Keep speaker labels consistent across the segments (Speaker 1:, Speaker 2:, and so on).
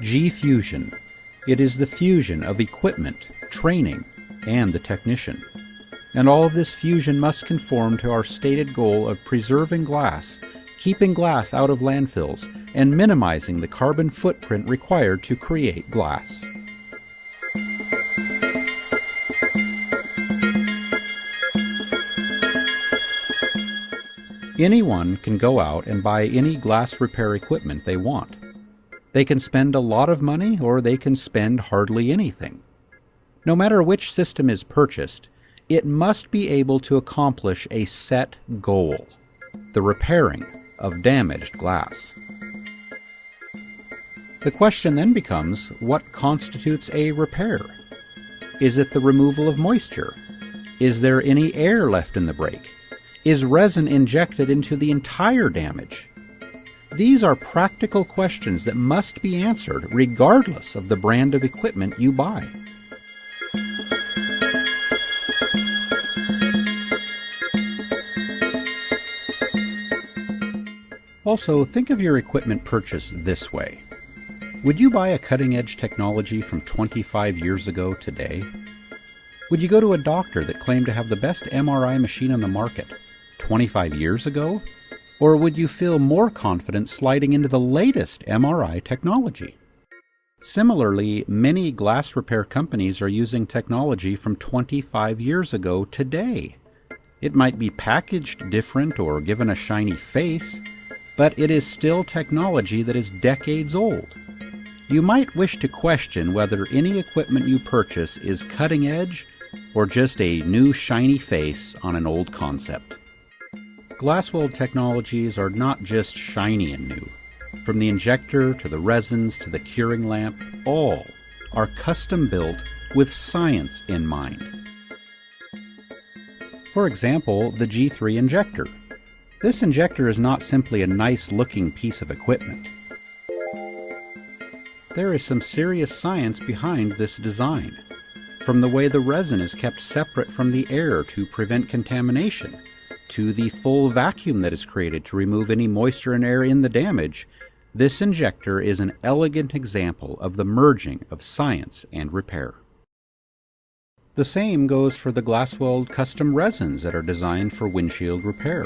Speaker 1: G3fusion. It is the fusion of equipment, training, and the technician. And all of this fusion must conform to our stated goal of preserving glass, keeping glass out of landfills, and minimizing the carbon footprint required to create glass. Anyone can go out and buy any glass repair equipment they want. They can spend a lot of money or they can spend hardly anything. No matter which system is purchased, it must be able to accomplish a set goal: the repairing of damaged glass. The question then becomes, what constitutes a repair? Is it the removal of moisture? Is there any air left in the brake? Is resin injected into the entire damage? These are practical questions that must be answered regardless of the brand of equipment you buy. Also, think of your equipment purchase this way. Would you buy a cutting-edge technology from 25 years ago today? Would you go to a doctor that claimed to have the best MRI machine on the market 25 years ago? Or would you feel more confident sliding into the latest MRI technology? Similarly, many glass repair companies are using technology from 25 years ago today. It might be packaged different or given a shiny face, but it is still technology that is decades old. You might wish to question whether any equipment you purchase is cutting edge or just a new shiny face on an old concept. GlasWeld technologies are not just shiny and new. From the injector to the resins to the curing lamp, all are custom built with science in mind. For example, the G3 injector. This injector is not simply a nice-looking piece of equipment. There is some serious science behind this design, from the way the resin is kept separate from the air to prevent contamination, to the full vacuum that is created to remove any moisture and air in the damage. This injector is an elegant example of the merging of science and repair. The same goes for the GlasWeld custom resins that are designed for windshield repair,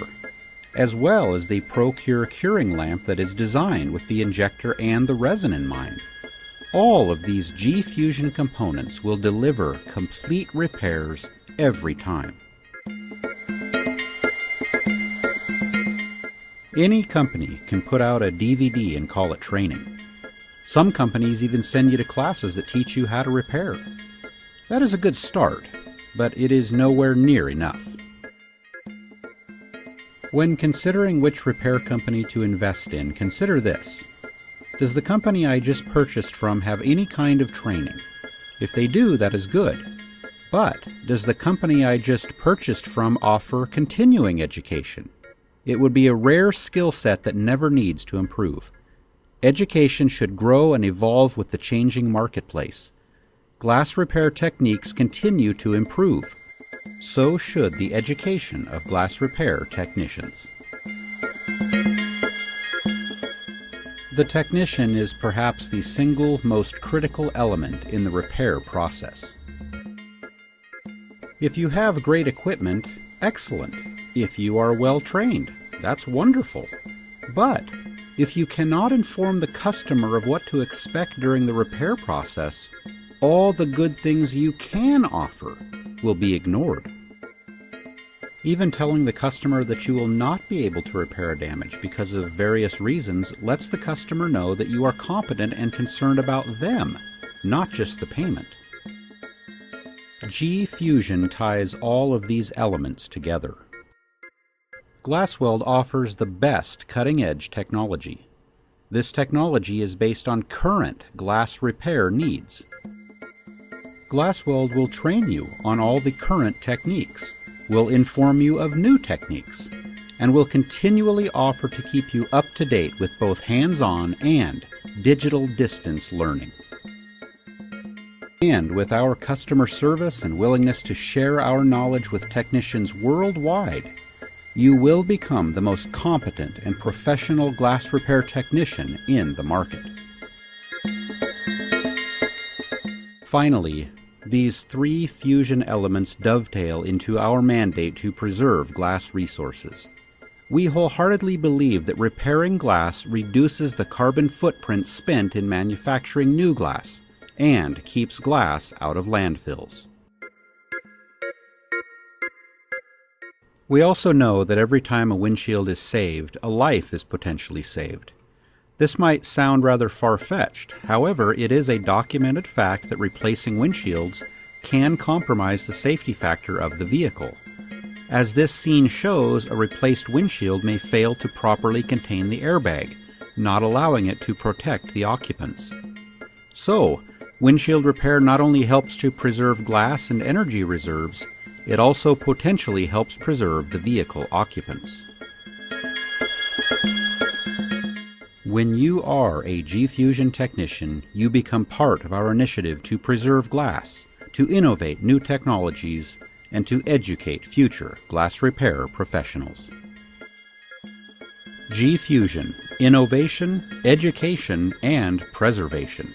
Speaker 1: as well as the ProCure curing lamp that is designed with the injector and the resin in mind. All of these G3fusion components will deliver complete repairs every time. Any company can put out a DVD and call it training. Some companies even send you to classes that teach you how to repair. That is a good start, but it is nowhere near enough. When considering which repair company to invest in, consider this. Does the company I just purchased from have any kind of training? If they do, that is good. But does the company I just purchased from offer continuing education? It would be a rare skill set that never needs to improve. Education should grow and evolve with the changing marketplace. Glass repair techniques continue to improve. So should the education of glass repair technicians. The technician is perhaps the single most critical element in the repair process. If you have great equipment, excellent. If you are well trained, that's wonderful. But if you cannot inform the customer of what to expect during the repair process, all the good things you can offer will be ignored. Even telling the customer that you will not be able to repair damage because of various reasons lets the customer know that you are competent and concerned about them, not just the payment. G3fusion ties all of these elements together. GlasWeld offers the best cutting-edge technology. This technology is based on current glass repair needs. GlasWeld will train you on all the current techniques, will inform you of new techniques, and will continually offer to keep you up to date with both hands-on and digital distance learning. And with our customer service and willingness to share our knowledge with technicians worldwide, you will become the most competent and professional glass repair technician in the market. Finally, these three fusion elements dovetail into our mandate to preserve glass resources. We wholeheartedly believe that repairing glass reduces the carbon footprint spent in manufacturing new glass and keeps glass out of landfills. We also know that every time a windshield is saved, a life is potentially saved. This might sound rather far-fetched. However, it is a documented fact that replacing windshields can compromise the safety factor of the vehicle. As this scene shows, a replaced windshield may fail to properly contain the airbag, not allowing it to protect the occupants. So, windshield repair not only helps to preserve glass and energy reserves, it also potentially helps preserve the vehicle occupants. When you are a G3fusion technician, you become part of our initiative to preserve glass, to innovate new technologies, and to educate future glass repair professionals. G3fusion: innovation, education, and preservation.